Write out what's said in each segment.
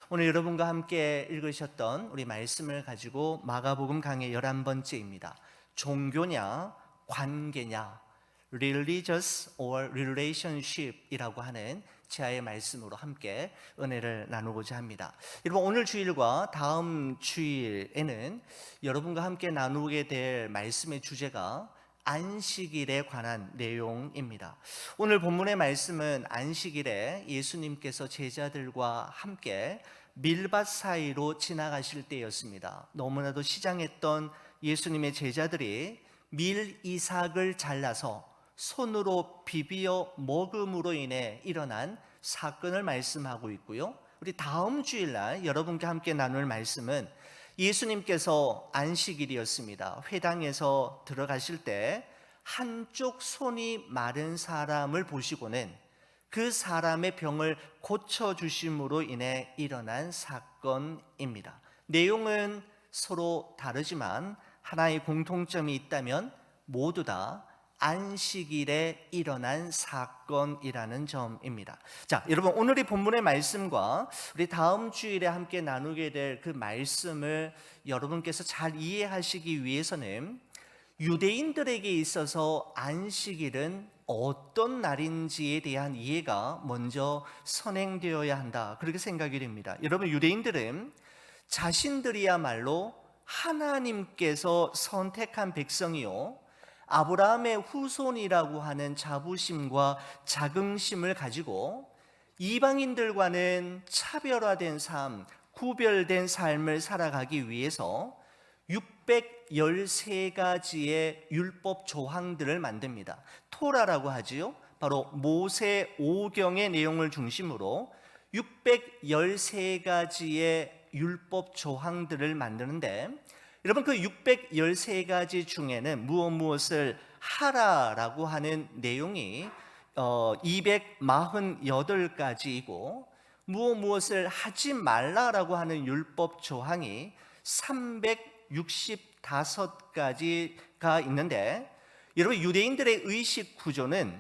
오늘 여러분과 함께 읽으셨던 우리 말씀을 가지고 마가복음 강의 11번째입니다. 종교냐 관계냐, religious or relationship 이라고 하는 지하의 말씀으로 함께 은혜를 나누고자 합니다. 여러분, 오늘 주일과 다음 주일에는 여러분과 함께 나누게 될 말씀의 주제가 안식일에 관한 내용입니다. 오늘 본문의 말씀은 안식일에 예수님께서 제자들과 함께 밀밭 사이로 지나가실 때였습니다. 너무나도 시장했던 예수님의 제자들이 밀 이삭을 잘라서 손으로 비비어 먹음으로 인해 일어난 사건을 말씀하고 있고요. 우리 다음 주일날 여러분과 함께 나눌 말씀은 예수님께서 안식일이었습니다. 회당에서 들어가실 때 한쪽 손이 마른 사람을 보시고는 그 사람의 병을 고쳐주심으로 인해 일어난 사건입니다. 내용은 서로 다르지만 하나의 공통점이 있다면 모두 다 안식일에 일어난 사건이라는 점입니다. 자, 여러분, 오늘 이 본문의 말씀과 우리 다음 주일에 함께 나누게 될 그 말씀을 여러분께서 잘 이해하시기 위해서는 유대인들에게 있어서 안식일은 어떤 날인지에 대한 이해가 먼저 선행되어야 한다, 그렇게 생각이 됩니다. 여러분, 유대인들은 자신들이야말로 하나님께서 선택한 백성이요, 아브라함의 후손이라고 하는 자부심과 자긍심을 가지고 이방인들과는 차별화된 삶, 구별된 삶을 살아가기 위해서 613가지의 율법 조항들을 만듭니다. 토라라고 하지요. 바로 모세 오경의 내용을 중심으로 613가지의 율법 조항들을 만드는데, 여러분, 그 613가지 중에는 무엇을 하라라고 하는 내용이 248가지이고 무엇을 하지 말라라고 하는 율법 조항이 365가지가 있는데, 여러분, 유대인들의 의식 구조는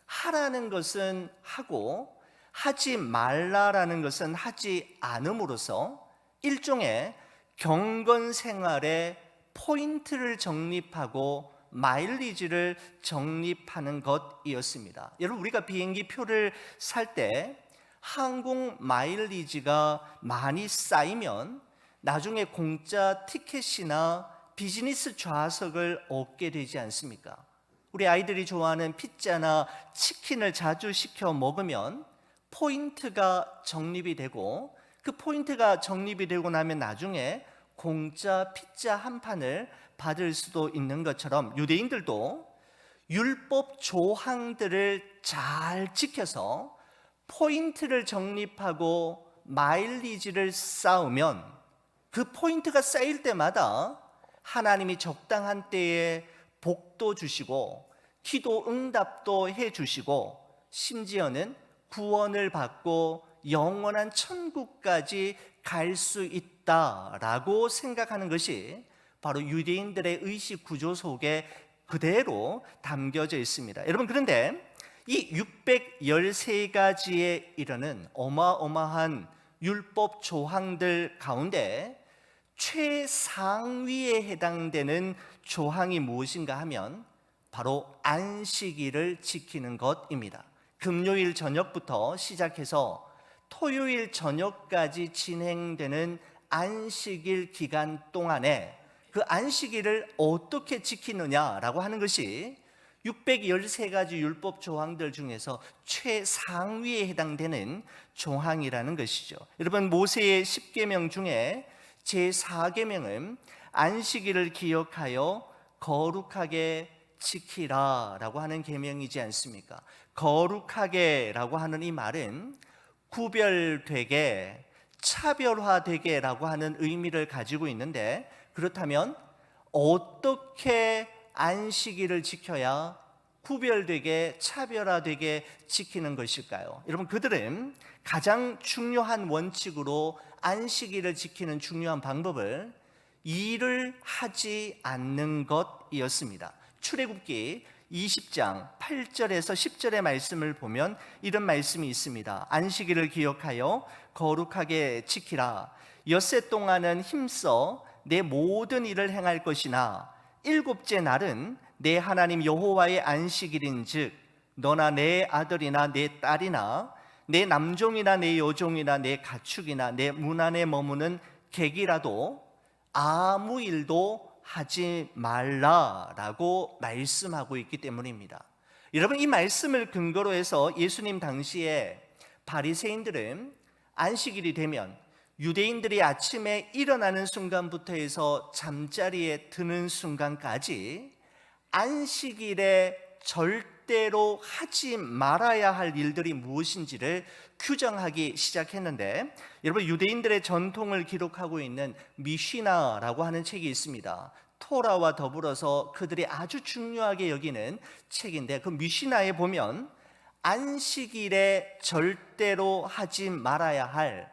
하라는 것은 하고 하지 말라라는 것은 하지 않음으로써 일종의 경건 생활에 포인트를 적립하고 마일리지를 적립하는 것이었습니다. 여러분, 우리가 비행기 표를 살 때 항공 마일리지가 많이 쌓이면 나중에 공짜 티켓이나 비즈니스 좌석을 얻게 되지 않습니까? 우리 아이들이 좋아하는 피자나 치킨을 자주 시켜 먹으면 포인트가 적립이 되고, 그 포인트가 적립이 되고 나면 나중에 공짜 피자 한 판을 받을 수도 있는 것처럼 유대인들도 율법 조항들을 잘 지켜서 포인트를 적립하고 마일리지를 쌓으면 그 포인트가 쌓일 때마다 하나님이 적당한 때에 복도 주시고 기도 응답도 해주시고 심지어는 구원을 받고 영원한 천국까지 갈 수 있다라고 생각하는 것이 바로 유대인들의 의식 구조 속에 그대로 담겨져 있습니다. 여러분, 그런데 이 613가지에 이르는 어마어마한 율법 조항들 가운데 최상위에 해당되는 조항이 무엇인가 하면 바로 안식일을 지키는 것입니다. 금요일 저녁부터 시작해서 토요일 저녁까지 진행되는 안식일 기간 동안에 그 안식일을 어떻게 지키느냐라고 하는 것이 613가지 율법 조항들 중에서 최상위에 해당되는 조항이라는 것이죠. 여러분, 모세의 10계명 중에 제4계명은 안식일을 기억하여 거룩하게 지키라라고 하는 계명이지 않습니까? 거룩하게라고 하는 이 말은 구별되게, 차별화되게라고 하는 의미를 가지고 있는데, 그렇다면 어떻게 안식일을 지켜야 구별되게, 차별화되게 지키는 것일까요? 여러분, 그들은 가장 중요한 원칙으로 안식일을 지키는 중요한 방법을 일을 하지 않는 것이었습니다. 출애굽기 20장 8절에서 10절의 말씀을 보면 이런 말씀이 있습니다. 안식일을 기억하여 거룩하게 지키라. 엿새 동안은 힘써 내 모든 일을 행할 것이나 일곱째 날은 내 하나님 여호와의 안식일인즉 너나 내 아들이나 내 딸이나 내 남종이나 내 여종이나 내 가축이나 내 문 안에 머무는 객이라도 아무 일도 하지 말라라고 말씀하고 있기 때문입니다. 여러분, 이 말씀을 근거로 해서 예수님 당시에 바리새인들은 안식일이 되면 유대인들이 아침에 일어나는 순간부터 해서 잠자리에 드는 순간까지 안식일에 절대로 하지 말아야 할 일들이 무엇인지를 규정하기 시작했는데, 여러분, 유대인들의 전통을 기록하고 있는 미시나라고 하는 책이 있습니다. 토라와 더불어서 그들이 아주 중요하게 여기는 책인데, 그 미시나에 보면 안식일에 절대로 하지 말아야 할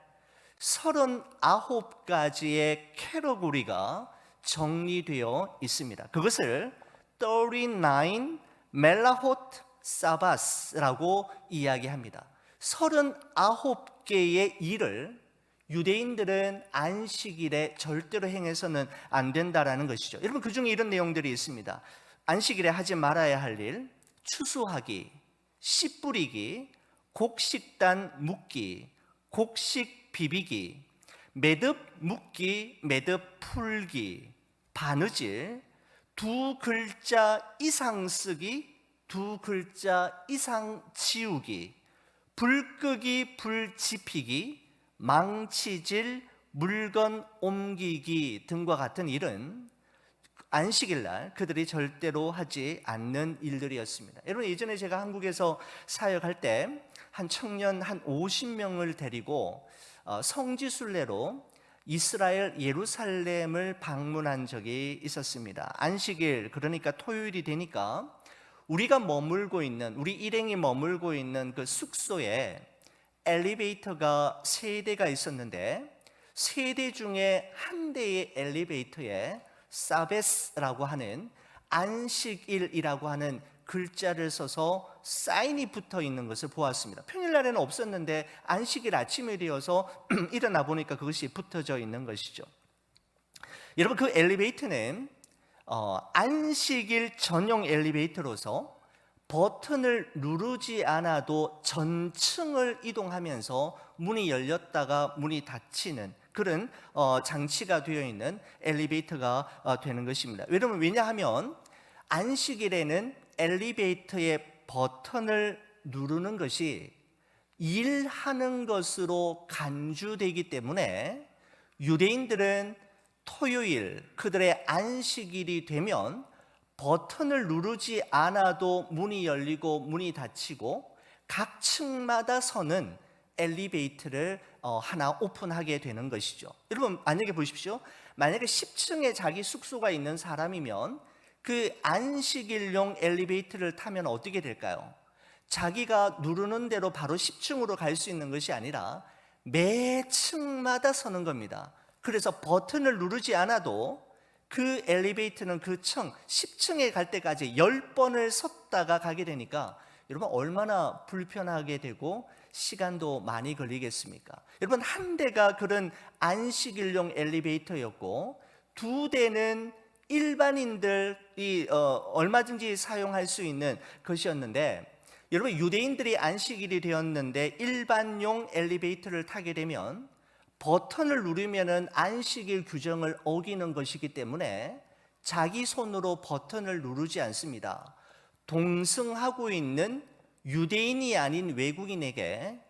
39가지의 캐러고리가 정리되어 있습니다. 그것을 39 멜라호트 사바스라고 이야기합니다. 39개의 일을 유대인들은 안식일에 절대로 행해서는 안 된다라는 것이죠. 여러분, 그 중에 이런 내용들이 있습니다. 안식일에 하지 말아야 할 일: 추수하기, 씨 뿌리기, 곡식단 묻기, 곡식 비비기, 매듭 묶기, 매듭 풀기, 바느질, 2글자 이상 쓰기, 2글자 이상 지우기, 불 끄기, 불 지피기, 망치질, 물건 옮기기 등과 같은 일은 안식일날 그들이 절대로 하지 않는 일들이었습니다. 여러분, 예전에 제가 한국에서 사역할 때 한 청년 한 50명을 데리고 성지순례로 이스라엘 예루살렘을 방문한 적이 있었습니다. 안식일, 그러니까 토요일이 되니까 우리가 머물고 있는, 우리 일행이 머물고 있는 그 숙소에 엘리베이터가 3대가 있었는데, 3대 중에 한 대의 엘리베이터에 사베스라고 하는 안식일이라고 하는 글자를 써서 사인이 붙어 있는 것을 보았습니다. 평일날에는 없었는데 안식일 아침이 되어서 일어나 보니까 그것이 붙어져 있는 것이죠. 여러분, 그 엘리베이터는 안식일 전용 엘리베이터로서 버튼을 누르지 않아도 전층을 이동하면서 문이 열렸다가 문이 닫히는 그런 장치가 되어 있는 엘리베이터가 되는 것입니다. 여러분, 왜냐하면 안식일에는 엘리베이터의 버튼을 누르는 것이 일하는 것으로 간주되기 때문에 유대인들은 토요일, 그들의 안식일이 되면 버튼을 누르지 않아도 문이 열리고 문이 닫히고 각 층마다 서는 엘리베이터를 하나 오픈하게 되는 것이죠. 여러분, 만약에 보십시오. 만약에 10층에 자기 숙소가 있는 사람이면 그 안식일용 엘리베이터를 타면 어떻게 될까요? 자기가 누르는 대로 바로 10층으로 갈 수 있는 것이 아니라 매 층마다 서는 겁니다. 그래서 버튼을 누르지 않아도 그 엘리베이터는 그 층, 10층에 갈 때까지 10번을 섰다가 가게 되니까 여러분, 얼마나 불편하게 되고 시간도 많이 걸리겠습니까? 여러분, 한 대가 그런 안식일용 엘리베이터였고 2대는 일반인들이 얼마든지 사용할 수 있는 것이었는데, 여러분, 유대인들이 안식일이 되었는데 일반용 엘리베이터를 타게 되면 버튼을 누르면은 안식일 규정을 어기는 것이기 때문에 자기 손으로 버튼을 누르지 않습니다. 동승하고 있는 유대인이 아닌 외국인에게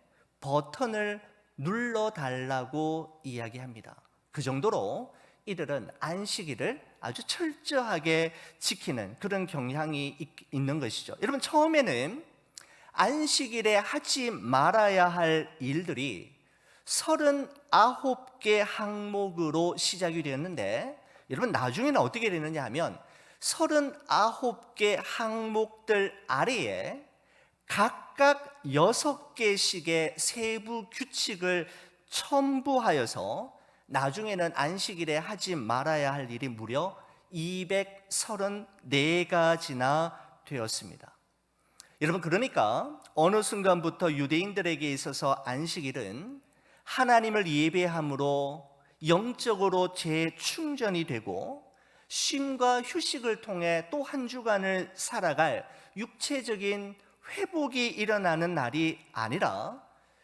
버튼을 눌러달라고 이야기합니다. 그 정도로 이들은 안식일을 아주 철저하게 지키는 그런 경향이 있는 것이죠. 여러분, 처음에는 안식일에 하지 말아야 할 일들이 39개 항목으로 시작이 되었는데, 여러분, 나중에는 어떻게 되느냐 하면 39개 항목들 아래에 각각 6개씩의 세부 규칙을 첨부하여서 나중에는 안식일에 하지 말아야 할 일이 무려 234가지나 되었습니다. 여러분, 그러니까 어느 순간부터 유대인들에게 있어서 안식일은 하나님을 예배함으로 영적으로 재충전이 되고 쉼과 휴식을 통해 또 한 주간을 살아갈 육체적인 회복이 일어나는 날이 아니라,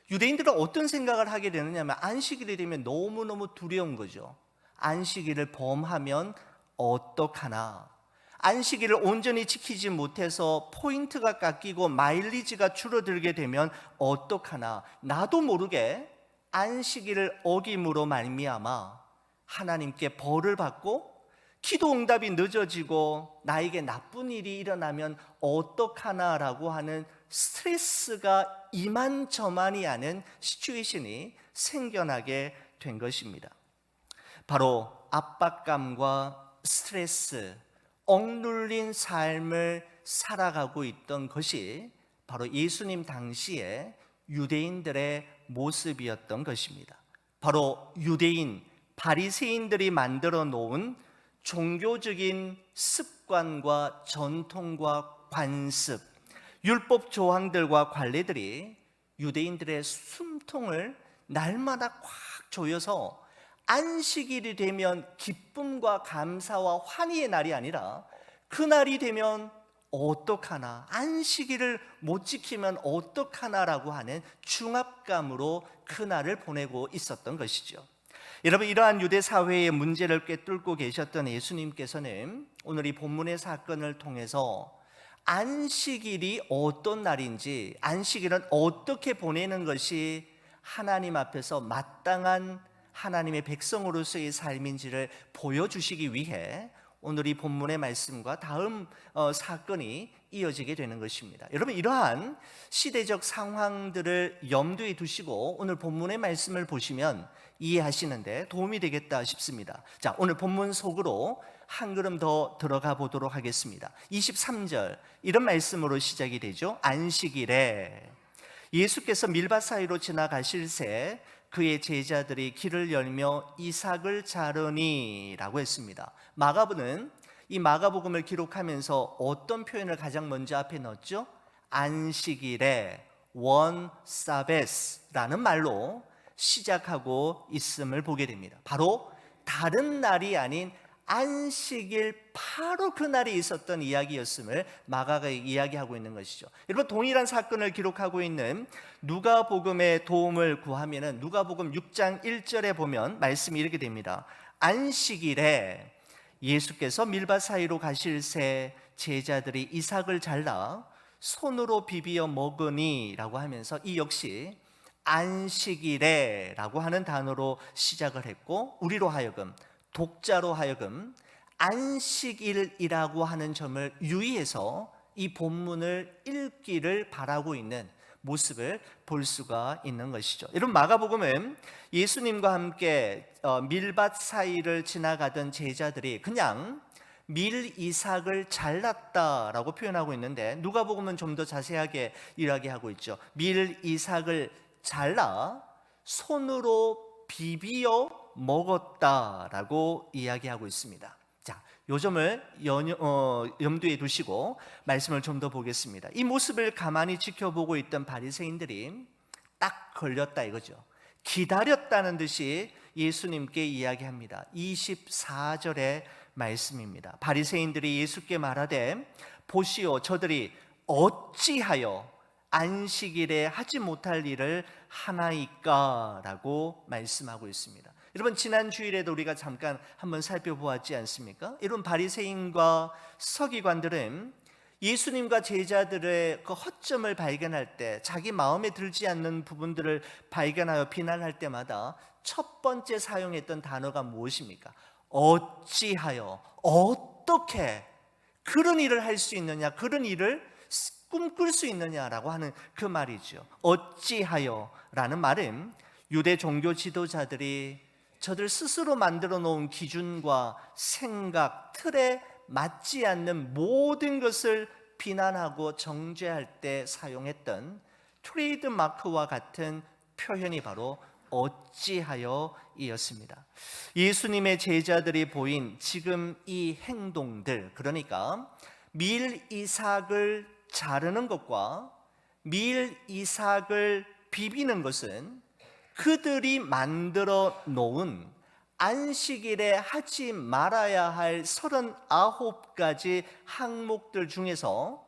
유대인들은 어떤 생각을 하게 되느냐면 안식일이 되면 너무너무 두려운 거죠. 안식일을 범하면 어떡하나, 안식일을 온전히 지키지 못해서 포인트가 깎이고 마일리지가 줄어들게 되면 어떡하나, 나도 모르게 안식일을 어김으로 말미암아 하나님께 벌을 받고 기도 응답이 늦어지고 나에게 나쁜 일이 일어나면 어떡하나라고 하는 스트레스가 이만저만이 아닌 시츄에이션이 생겨나게 된 것입니다. 바로 압박감과 스트레스, 억눌린 삶을 살아가고 있던 것이 바로 예수님 당시의 유대인들의 모습이었던 것입니다. 바로 유대인, 바리새인들이 만들어 놓은 종교적인 습관과 전통과 관습, 율법 조항들과 관례들이 유대인들의 숨통을 날마다 꽉 조여서 안식일이 되면 기쁨과 감사와 환희의 날이 아니라 그날이 되면 어떡하나, 안식일을 못 지키면 어떡하나라고 하는 중압감으로 그날을 보내고 있었던 것이죠. 여러분, 이러한 유대 사회의 문제를 꿰뚫고 계셨던 예수님께서는 오늘 이 본문의 사건을 통해서 안식일이 어떤 날인지, 안식일은 어떻게 보내는 것이 하나님 앞에서 마땅한 하나님의 백성으로서의 삶인지를 보여주시기 위해 오늘 이 본문의 말씀과 다음 사건이 이어지게 되는 것입니다. 여러분, 이러한 시대적 상황들을 염두에 두시고 오늘 본문의 말씀을 보시면 이해하시는데 도움이 되겠다 싶습니다. 자, 오늘 본문 속으로 한 걸음 더 들어가 보도록 하겠습니다. 23절, 이런 말씀으로 시작이 되죠. 안식일에 예수께서 밀밭 사이로 지나가실새 그의 제자들이 길을 열며 이삭을 자르니 라고 했습니다. 마가복음은 이 마가복음을 기록하면서 어떤 표현을 가장 먼저 앞에 넣었죠? 안식일에, 원 사베스라는 말로 시작하고 있음을 보게 됩니다. 바로 다른 날이 아닌 안식일, 바로 그 날이 있었던 이야기였음을 마가가 이야기하고 있는 것이죠. 여러분, 동일한 사건을 기록하고 있는 누가복음의 도움을 구하면은 누가복음 6장 1절에 보면 말씀이 이렇게 됩니다. 안식일에 예수께서 밀밭 사이로 가실새 제자들이 이삭을 잘라 손으로 비비어 먹으니 라고 하면서 이 역시 안식일에 라고 하는 단어로 시작을 했고, 우리로 하여금, 독자로 하여금 안식일이라고 하는 점을 유의해서 이 본문을 읽기를 바라고 있는 모습을 볼 수가 있는 것이죠. 여러분, 마가복음은 예수님과 함께 밀밭 사이를 지나가던 제자들이 그냥 밀 이삭을 잘랐다라고 표현하고 있는데, 누가복음은 좀 더 자세하게 이야기하고 있죠. 밀 이삭을 잘라 손으로 비비어 먹었다라고 이야기하고 있습니다. 자, 요 점을 염두에 두시고 말씀을 좀 더 보겠습니다. 이 모습을 가만히 지켜보고 있던 바리새인들이 딱 걸렸다 이거죠. 기다렸다는 듯이 예수님께 이야기합니다. 24절의 말씀입니다. 바리새인들이 예수께 말하되 보시오, 저들이 어찌하여 안식일에 하지 못할 일을 하나이까? 라고 말씀하고 있습니다. 여러분, 지난 주일에도 우리가 잠깐 한번 살펴보았지 않습니까? 이런 바리새인과 서기관들은 예수님과 제자들의 그 허점을 발견할 때, 자기 마음에 들지 않는 부분들을 발견하여 비난할 때마다 첫 번째 사용했던 단어가 무엇입니까? 어찌하여, 어떻게 그런 일을 할 수 있느냐, 그런 일을 꿈꿀 수 있느냐라고 하는 그 말이죠. 어찌하여 라는 말은 유대 종교 지도자들이 저들 스스로 만들어 놓은 기준과 생각, 틀에 맞지 않는 모든 것을 비난하고 정죄할 때 사용했던 트레이드 마크와 같은 표현이 바로 어찌하여 이었습니다. 예수님의 제자들이 보인 지금 이 행동들, 그러니까 밀 이삭을 자르는 것과 밀 이삭을 비비는 것은 그들이 만들어 놓은 안식일에 하지 말아야 할 39가지 항목들 중에서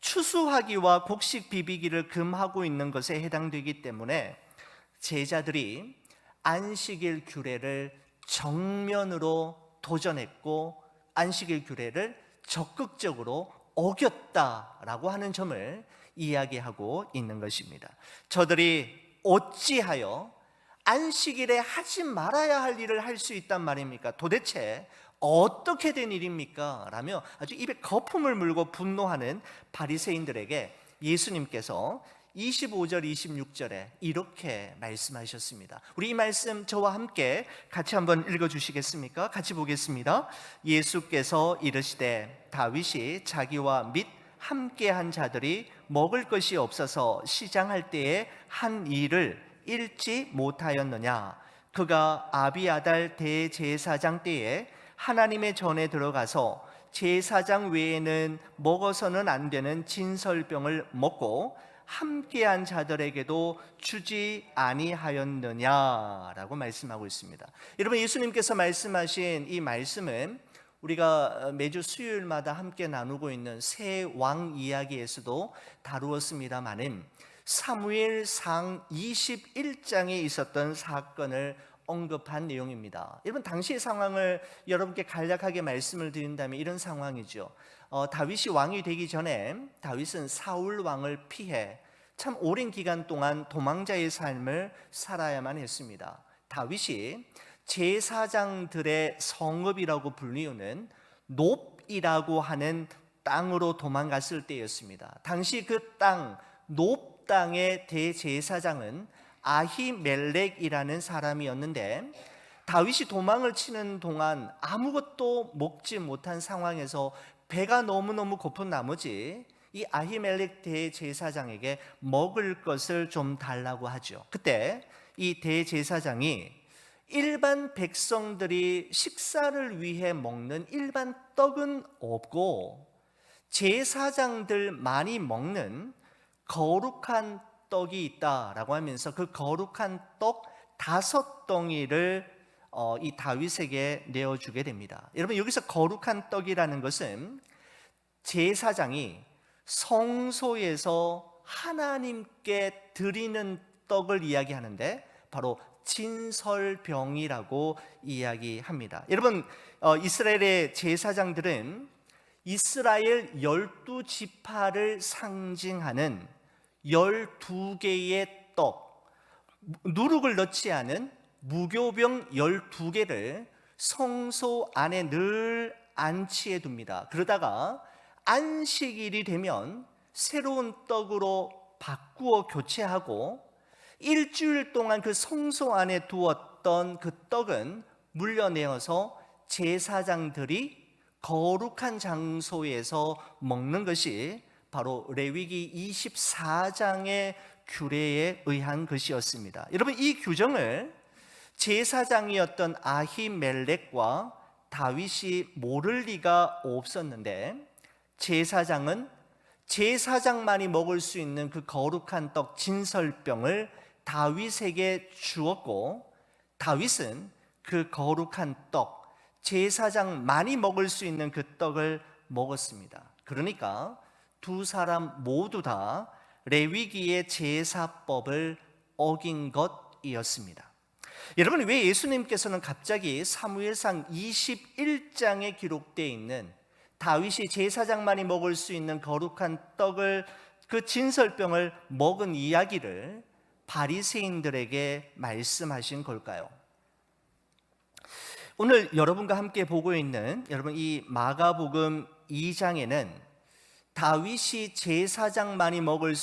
추수하기와 곡식 비비기를 금하고 있는 것에 해당되기 때문에 제자들이 안식일 규례를 정면으로 도전했고 안식일 규례를 적극적으로 어겼다라고 하는 점을 이야기하고 있는 것입니다. 저들이 어찌하여 안식일에 하지 말아야 할 일을 할 수 있단 말입니까? 도대체 어떻게 된 일입니까? 라며 아주 입에 거품을 물고 분노하는 바리새인들에게 예수님께서 25절 26절에 이렇게 말씀하셨습니다. 우리 이 말씀 저와 함께 같이 한번 읽어주시겠습니까? 같이 보겠습니다. 예수께서 이르시되 다윗이 자기와 및 함께한 자들이 먹을 것이 없어서 시장할 때에 한 일을 잃지 못하였느냐? 그가 아비아달 대제사장 때에 하나님의 전에 들어가서 제사장 외에는 먹어서는 안 되는 진설병을 먹고 함께한 자들에게도 주지 아니하였느냐라고 말씀하고 있습니다. 여러분, 예수님께서 말씀하신 이 말씀은 우리가 매주 수요일마다 함께 나누고 있는 새 왕 이야기에서도 다루었습니다마는 사무엘상 21장에 있었던 사건을 언급한 내용입니다. 여러분, 당시의 상황을 여러분께 간략하게 말씀을 드린다면 이런 상황이죠. 다윗이 왕이 되기 전에 다윗은 사울 왕을 피해 참 오랜 기간 동안 도망자의 삶을 살아야만 했습니다. 다윗이 제사장들의 성읍이라고 불리우는 놉이라고 하는 땅으로 도망갔을 때였습니다. 당시 그 땅, 놉 땅의 대제사장은 아히멜렉이라는 사람이었는데 다윗이 도망을 치는 동안 아무것도 먹지 못한 상황에서 배가 너무너무 고픈 나머지 이 아히멜렉 대제사장에게 먹을 것을 좀 달라고 하죠. 그때 이 대제사장이 일반 백성들이 식사를 위해 먹는 일반 떡은 없고 제사장들만이 먹는 거룩한 떡이 있다라고 하면서 그 거룩한 떡 5덩이를 이 다윗에게 내어주게 됩니다. 여러분, 여기서 거룩한 떡이라는 것은 제사장이 성소에서 하나님께 드리는 떡을 이야기하는데 바로 진설병이라고 이야기합니다. 여러분, 이스라엘의 제사장들은 이스라엘 12지파를 상징하는 12개의 떡, 누룩을 넣지 않은 무교병 12개를 성소 안에 늘 안치해 둡니다. 그러다가 안식일이 되면 새로운 떡으로 바꾸어 교체하고 일주일 동안 그 성소 안에 두었던 그 떡은 물려내어서 제사장들이 거룩한 장소에서 먹는 것이 바로 레위기 24장의 규례에 의한 것이었습니다. 여러분, 이 규정을 제사장이었던 아히멜렉과 다윗이 모를 리가 없었는데 제사장은 제사장만이 먹을 수 있는 그 거룩한 떡 진설병을 다윗에게 주었고 다윗은 그 거룩한 떡, 제사장만이 먹을 수 있는 그 떡을 먹었습니다. 그러니까 두 사람 모두 다 레위기의 제사법을 어긴 것이었습니다. 여러분, 왜 예수님께서는 갑자기 사무엘상 21장에 기록되어 있는 다윗이 제사장만이 먹을 수 있는 거룩한 떡을, 그 진설병을 먹은 이야기를 바리새인들에게 말씀하신 걸까요? 오늘 여러분과 함께 보고 있는 여러분 이 마가복음 2장에는 다윗이 제사장만이 먹을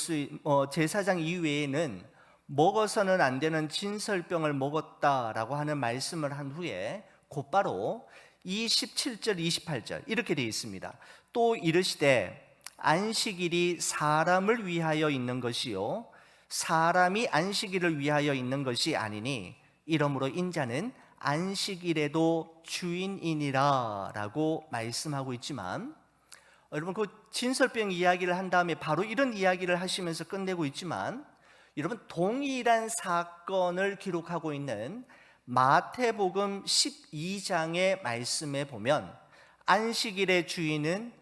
제사장 이외에는 먹어서는 안 되는 진설병을 먹었다라고 하는 말씀을 한 후에 곧바로 27절 28절 이렇게 되어 있습니다. 또 이르시되 안식일이 사람을 위하여 있는 것이요 사람이 안식일을 위하여 있는 것이 아니니 이러므로 인자는 안식일에도 주인이니라 라고 말씀하고 있지만 여러분 그 진설병 이야기를 한 다음에 바로 이런 이야기를 하시면서 끝내고 있지만, 여러분 동일한 사건을 기록하고 있는 마태복음 12장의 말씀에 보면 안식일의 주인은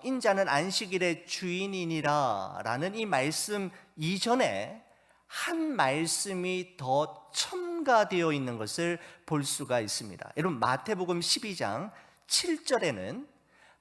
인자는 안식일의 주인이니라 라는 이 말씀 이전에 한 말씀이 더 첨가되어 있는 것을 볼 수가 있습니다. 여러분 마태복음 12장 7절에는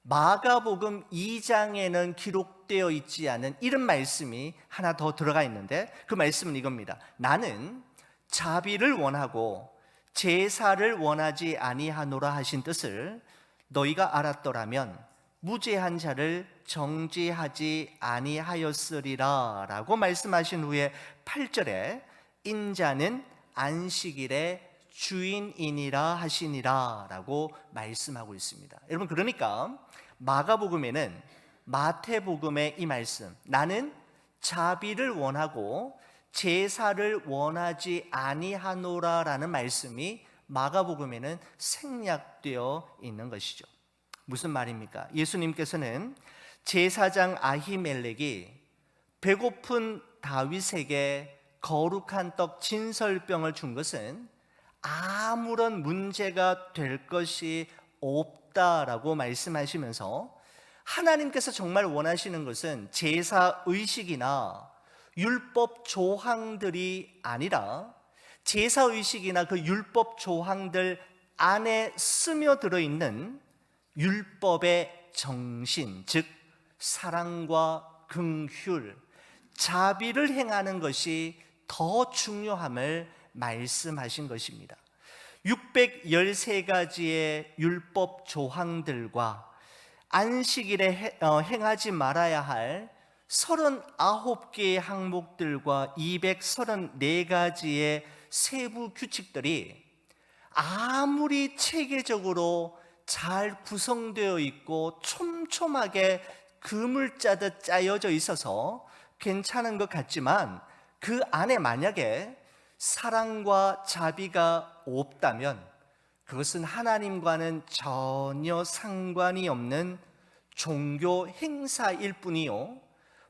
마가복음 2장에는 기록되어 있지 않은 이런 말씀이 하나 더 들어가 있는데, 그 말씀은 이겁니다. 나는 자비를 원하고 제사를 원하지 아니하노라 하신 뜻을 너희가 알았더라면 무죄한 자를 정죄하지 아니하였으리라 라고 말씀하신 후에 8절에 인자는 안식일의 주인이니라 하시니라 라고 말씀하고 있습니다. 여러분 그러니까 마가복음에는 마태복음의 이 말씀, 나는 자비를 원하고 제사를 원하지 아니하노라 라는 말씀이 마가복음에는 생략되어 있는 것이죠. 무슨 말입니까? 예수님께서는 제사장 아히멜렉이 배고픈 다윗에게 거룩한 떡 진설병을 준 것은 아무런 문제가 될 것이 없다라고 말씀하시면서, 하나님께서 정말 원하시는 것은 제사 의식이나 율법 조항들이 아니라 제사 의식이나 그 율법 조항들 안에 스며들어 있는 율법의 정신, 즉 사랑과 긍휼, 자비를 행하는 것이 더 중요함을 말씀하신 것입니다. 613가지의 율법 조항들과 안식일에 행하지 말아야 할 39개의 항목들과 234가지의 세부 규칙들이 아무리 체계적으로 잘 구성되어 있고 촘촘하게 금을 짜듯 짜여져 있어서 괜찮은 것 같지만, 그 안에 만약에 사랑과 자비가 없다면 그것은 하나님과는 전혀 상관이 없는 종교 행사일 뿐이요,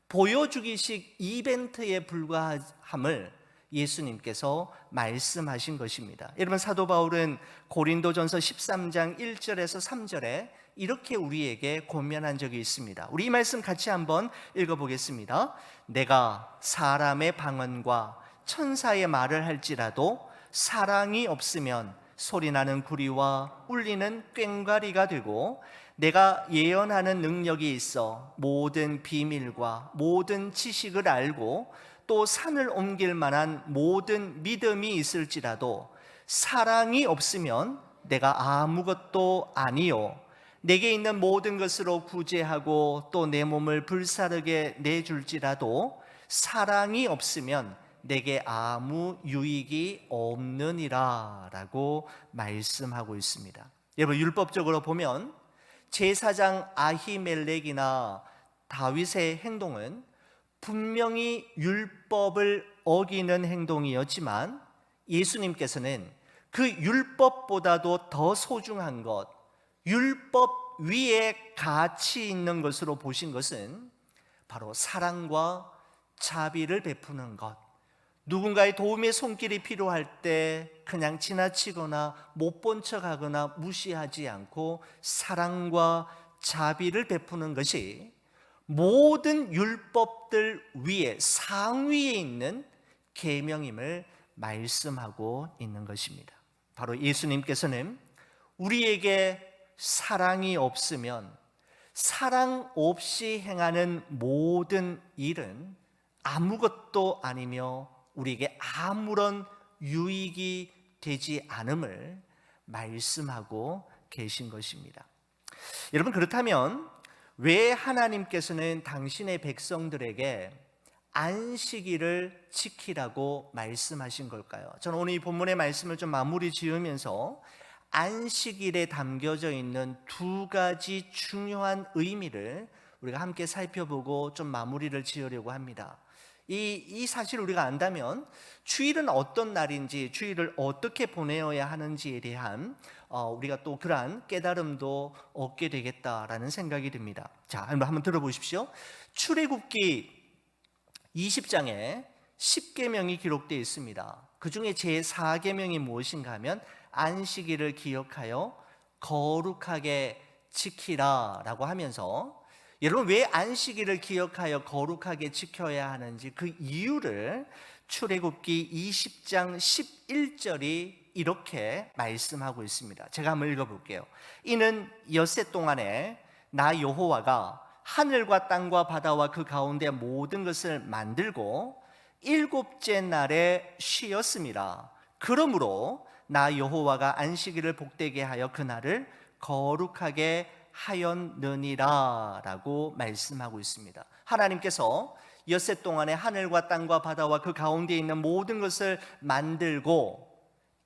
보여주기식 이벤트에 불과함을 예수님께서 말씀하신 것입니다. 여러분 사도 바울은 고린도전서 13장 1절에서 3절에 이렇게 우리에게 권면한 적이 있습니다. 우리 이 말씀 같이 한번 읽어보겠습니다. 내가 사람의 방언과 천사의 말을 할지라도 사랑이 없으면 소리나는 구리와 울리는 꽹과리가 되고, 내가 예언하는 능력이 있어 모든 비밀과 모든 지식을 알고 또 산을 옮길 만한 모든 믿음이 있을지라도 사랑이 없으면 내가 아무것도 아니요, 내게 있는 모든 것으로 구제하고 또 내 몸을 불사르게 내줄지라도 사랑이 없으면 내게 아무 유익이 없느니라 라고 말씀하고 있습니다. 여러분 율법적으로 보면 제사장 아히멜렉이나 다윗의 행동은 분명히 율법을 어기는 행동이었지만, 예수님께서는 그 율법보다도 더 소중한 것, 율법 위에 가치 있는 것으로 보신 것은 바로 사랑과 자비를 베푸는 것. 누군가의 도움의 손길이 필요할 때 그냥 지나치거나 못 본 척하거나 무시하지 않고 사랑과 자비를 베푸는 것이 모든 율법들 위에 상위에 있는 계명임을 말씀하고 있는 것입니다. 바로 예수님께서는 우리에게 사랑이 없으면 사랑 없이 행하는 모든 일은 아무것도 아니며 우리에게 아무런 유익이 되지 않음을 말씀하고 계신 것입니다. 여러분 그렇다면 왜 하나님께서는 당신의 백성들에게 안식일을 지키라고 말씀하신 걸까요? 저는 오늘 이 본문의 말씀을 좀 마무리 지으면서 안식일에 담겨져 있는 두 가지 중요한 의미를 우리가 함께 살펴보고 좀 마무리를 지으려고 합니다. 이 사실을 우리가 안다면 주일은 어떤 날인지, 주일을 어떻게 보내어야 하는지에 대한 우리가 또 그러한 깨달음도 얻게 되겠다라는 생각이 듭니다. 자, 한번 들어보십시오. 출애굽기 20장에 10계명이 기록되어 있습니다. 그 중에 제4계명이 무엇인가 하면 안식일을 기억하여 거룩하게 지키라 라고 하면서, 여러분 왜 안식일을 기억하여 거룩하게 지켜야 하는지 그 이유를 출애굽기 20장 11절이 이렇게 말씀하고 있습니다. 제가 한번 읽어볼게요. 이는 엿새 동안에 나 여호와가 하늘과 땅과 바다와 그 가운데 모든 것을 만들고 일곱째 날에 쉬었습니다. 그러므로 나 여호와가 안식일을 복되게 하여 그날을 거룩하게 하였느니라 라고 말씀하고 있습니다. 하나님께서 엿새 동안에 하늘과 땅과 바다와 그 가운데 있는 모든 것을 만들고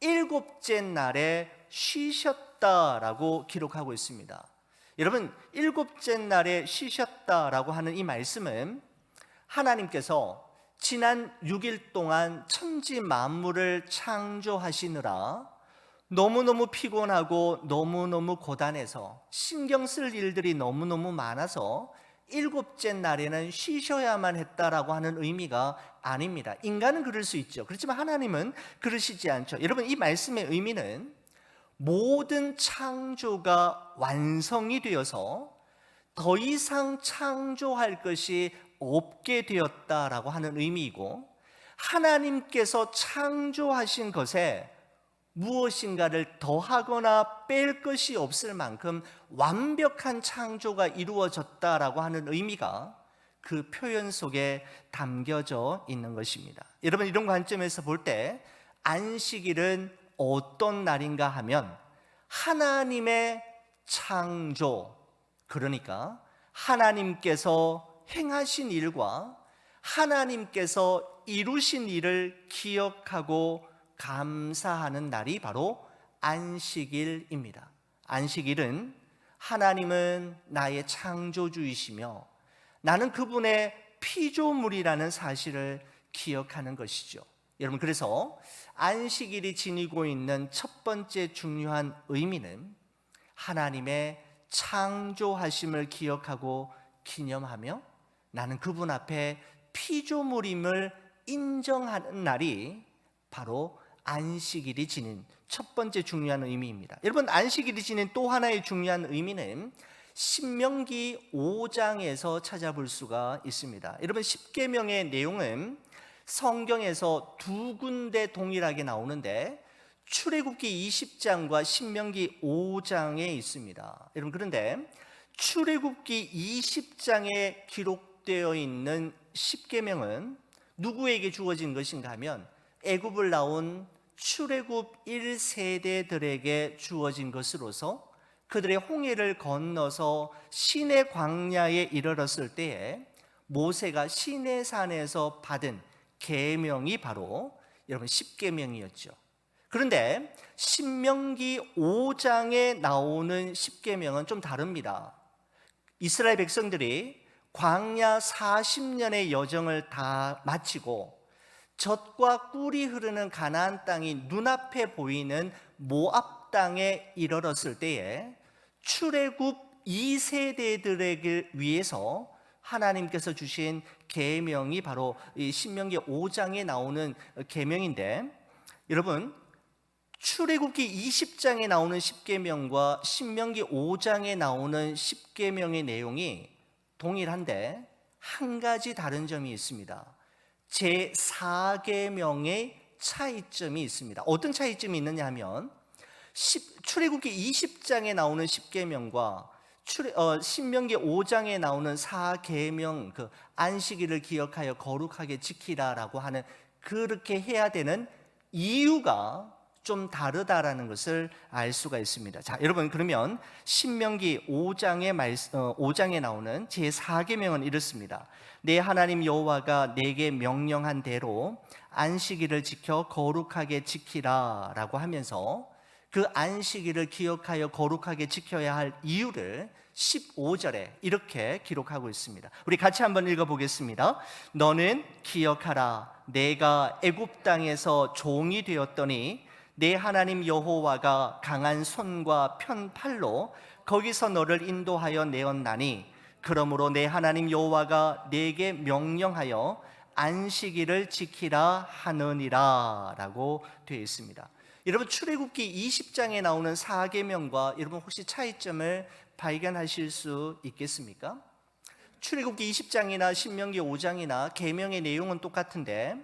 일곱째 날에 쉬셨다라고 기록하고 있습니다. 여러분, 일곱째 날에 쉬셨다라고 하는 이 말씀은 하나님께서 지난 6일 동안 천지 만물을 창조하시느라 너무너무 피곤하고 너무너무 고단해서 신경 쓸 일들이 너무너무 많아서 일곱째 날에는 쉬셔야만 했다라고 하는 의미가 아닙니다. 인간은 그럴 수 있죠. 그렇지만 하나님은 그러시지 않죠. 여러분, 이 말씀의 의미는 모든 창조가 완성이 되어서 더 이상 창조할 것이 없게 되었다라고 하는 의미이고, 하나님께서 창조하신 것에 무엇인가를 더하거나 뺄 것이 없을 만큼 완벽한 창조가 이루어졌다라고 하는 의미가 그 표현 속에 담겨져 있는 것입니다. 여러분, 이런 관점에서 볼 때 안식일은 어떤 날인가 하면 하나님의 창조, 그러니까 하나님께서 행하신 일과 하나님께서 이루신 일을 기억하고 감사하는 날이 바로 안식일입니다. 안식일은 하나님은 나의 창조주이시며 나는 그분의 피조물이라는 사실을 기억하는 것이죠. 여러분, 그래서 안식일이 지니고 있는 첫 번째 중요한 의미는 하나님의 창조하심을 기억하고 기념하며 나는 그분 앞에 피조물임을 인정하는 날이 바로 안식일이 지닌 첫 번째 중요한 의미입니다. 여러분, 안식일이 지닌 또 하나의 중요한 의미는 신명기 5장에서 찾아볼 수가 있습니다. 여러분, 십계명의 내용은 성경에서 두 군데 동일하게 나오는데 출애굽기 20장과 신명기 5장에 있습니다. 여러분, 그런데 출애굽기 20장에 기록되어 있는 십계명은 누구에게 주어진 것인가 하면 애굽을 나온 출애굽 1세대들에게 주어진 것으로서 그들의 홍해를 건너서 시내 광야에 이르렀을 때에 모세가 시내산에서 받은 계명이 바로 여러분 십계명이었죠. 그런데 신명기 5장에 나오는 십계명은 좀 다릅니다. 이스라엘 백성들이 광야 40년의 여정을 다 마치고 젖과 꿀이 흐르는 가나안 땅이 눈앞에 보이는 모압 땅에 이르렀을 때에 출애굽 2세대들에게 위해서 하나님께서 주신 계명이 바로 이 신명기 5장에 나오는 계명인데, 여러분, 출애굽기 20장에 나오는 십계명과 신명기 5장에 나오는 십계명의 내용이 동일한데 한 가지 다른 점이 있습니다. 제4계명의 차이점이 있습니다. 어떤 차이점이 있느냐 하면 출애굽기 20장에 나오는 십계명과 신명기 5장에 나오는 4계명, 그 안식일을 기억하여 거룩하게 지키라라고 하는, 그렇게 해야 되는 이유가 좀 다르다라는 것을 알 수가 있습니다. 자, 여러분, 그러면 신명기 5장에 나오는 제4계명은 이렇습니다. 내 하나님 여호와가 내게 명령한 대로 안식일을 지켜 거룩하게 지키라라고 하면서 그 안식일을 기억하여 거룩하게 지켜야 할 이유를 15절에 이렇게 기록하고 있습니다. 우리 같이 한번 읽어보겠습니다. 너는 기억하라. 내가 애굽 땅에서 종이 되었더니 내 하나님 여호와가 강한 손과 편 팔로 거기서 너를 인도하여 내었나니 그러므로 내 하나님 여호와가 내게 명령하여 안식일을 지키라 하느니라 라고 되어 있습니다. 여러분, 출애굽기 20장에 나오는 4계명과 여러분 혹시 차이점을 발견하실 수 있겠습니까? 출애굽기 20장이나 신명기 5장이나 계명의 내용은 똑같은데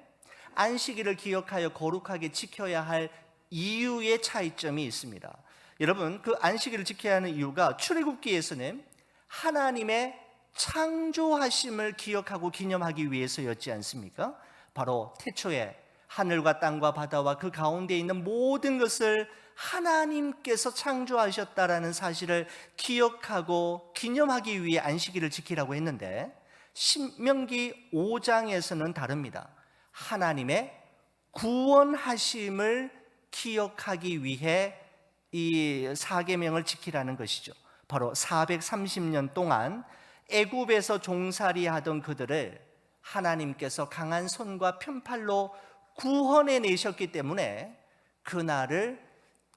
안식일을 기억하여 거룩하게 지켜야 할 이유의 차이점이 있습니다. 여러분, 그 안식일을 지켜야 하는 이유가 출애굽기에서는 하나님의 창조하심을 기억하고 기념하기 위해서였지 않습니까? 바로 태초에 하늘과 땅과 바다와 그 가운데 있는 모든 것을 하나님께서 창조하셨다라는 사실을 기억하고 기념하기 위해 안식일을 지키라고 했는데 신명기 5장에서는 다릅니다. 하나님의 구원하심을 기억하기 위해 이 4계명을 지키라는 것이죠. 바로 430년 동안 애굽에서 종살이 하던 그들을 하나님께서 강한 손과 편팔로 구원해 내셨기 때문에 그날을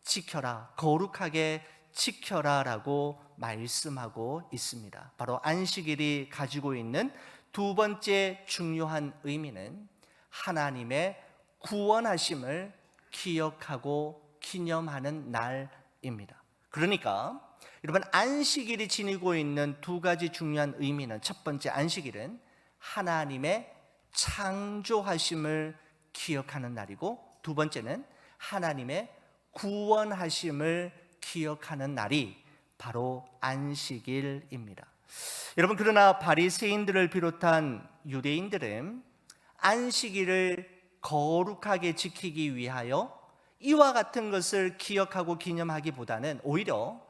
지켜라, 거룩하게 지켜라라고 말씀하고 있습니다. 바로 안식일이 가지고 있는 두 번째 중요한 의미는 하나님의 구원하심을 기억하고 기념하는 날입니다. 그러니까 여러분, 안식일이 지니고 있는 두 가지 중요한 의미는, 첫 번째, 안식일은 하나님의 창조하심을 기억하는 날이고, 두 번째는 하나님의 구원하심을 기억하는 날이 바로 안식일입니다. 여러분, 그러나 바리새인들을 비롯한 유대인들은 안식일을 거룩하게 지키기 위하여 이와 같은 것을 기억하고 기념하기보다는 오히려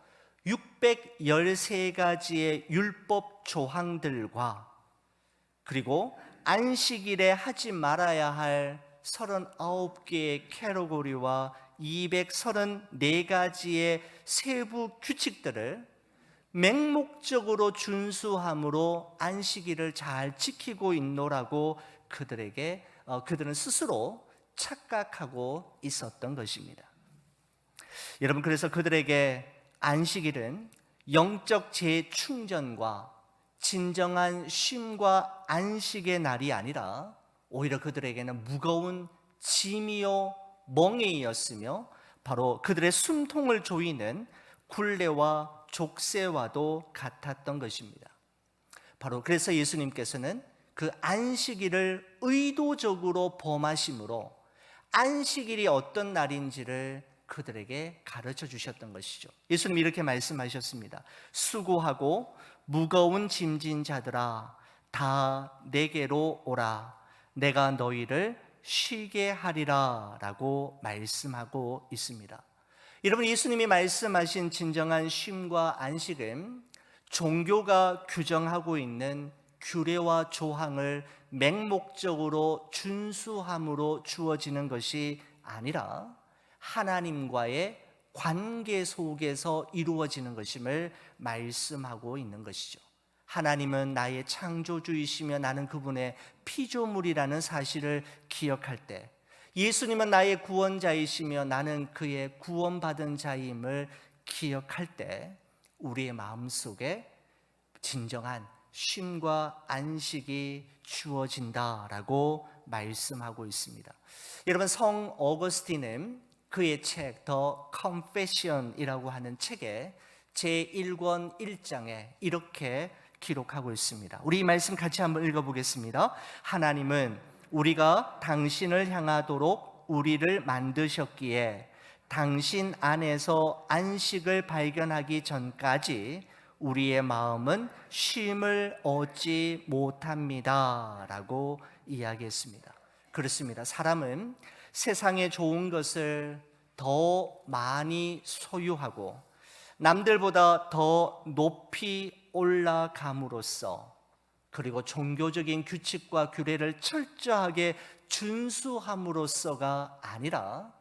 613가지의 율법 조항들과 그리고 안식일에 하지 말아야 할 39개의 캐러고리와 234가지의 세부 규칙들을 맹목적으로 준수함으로 안식일을 잘 지키고 있노라고 그들은 스스로 착각하고 있었던 것입니다. 여러분, 그래서 그들에게 안식일은 영적 재충전과 진정한 쉼과 안식의 날이 아니라 오히려 그들에게는 무거운 짐이요 멍에이였으며 바로 그들의 숨통을 조이는 굴레와 족쇄와도 같았던 것입니다. 바로 그래서 예수님께서는 그 안식일을 의도적으로 범하심으로 안식일이 어떤 날인지를 그들에게 가르쳐 주셨던 것이죠. 예수님이 이렇게 말씀하셨습니다. 수고하고 무거운 짐진 자들아, 다 내게로 오라. 내가 너희를 쉬게 하리라 라고 말씀하고 있습니다. 여러분, 예수님이 말씀하신 진정한 쉼과 안식은 종교가 규정하고 있는 규례와 조항을 맹목적으로 준수함으로 주어지는 것이 아니라 하나님과의 관계 속에서 이루어지는 것임을 말씀하고 있는 것이죠. 하나님은 나의 창조주이시며 나는 그분의 피조물이라는 사실을 기억할 때, 예수님은 나의 구원자이시며 나는 그의 구원받은 자임을 기억할 때 우리의 마음속에 진정한 쉼과 안식이 주어진다라고 말씀하고 있습니다. 여러분, 성 어거스틴은 그의 책 더 컨페션이라고 하는 책에 제1권 1장에 이렇게 기록하고 있습니다. 우리 이 말씀 같이 한번 읽어보겠습니다. 하나님은 우리가 당신을 향하도록 우리를 만드셨기에 당신 안에서 안식을 발견하기 전까지 우리의 마음은 쉼을 얻지 못합니다 라고 이야기했습니다. 그렇습니다. 사람은 세상의 좋은 것을 더 많이 소유하고 남들보다 더 높이 올라감으로써, 그리고 종교적인 규칙과 규례를 철저하게 준수함으로써가 아니라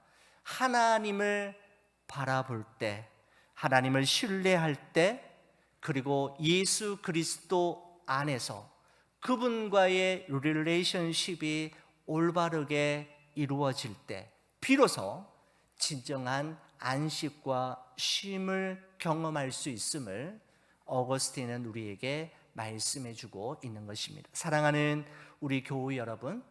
하나님을 바라볼 때, 하나님을 신뢰할 때, 그리고 예수 그리스도 안에서 그분과의 릴레이션십이 올바르게 이루어질 때 비로소 진정한 안식과 쉼을 경험할 수 있음을 어거스틴은 우리에게 말씀해 주고 있는 것입니다. 사랑하는 우리 교우 여러분,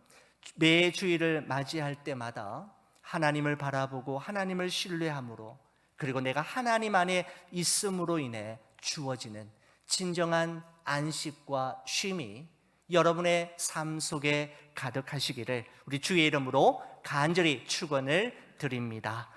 매 주일을 맞이할 때마다 하나님을 바라보고 하나님을 신뢰함으로, 그리고 내가 하나님 안에 있음으로 인해 주어지는 진정한 안식과 쉼이 여러분의 삶 속에 가득하시기를 우리 주의 이름으로 간절히 축원을 드립니다.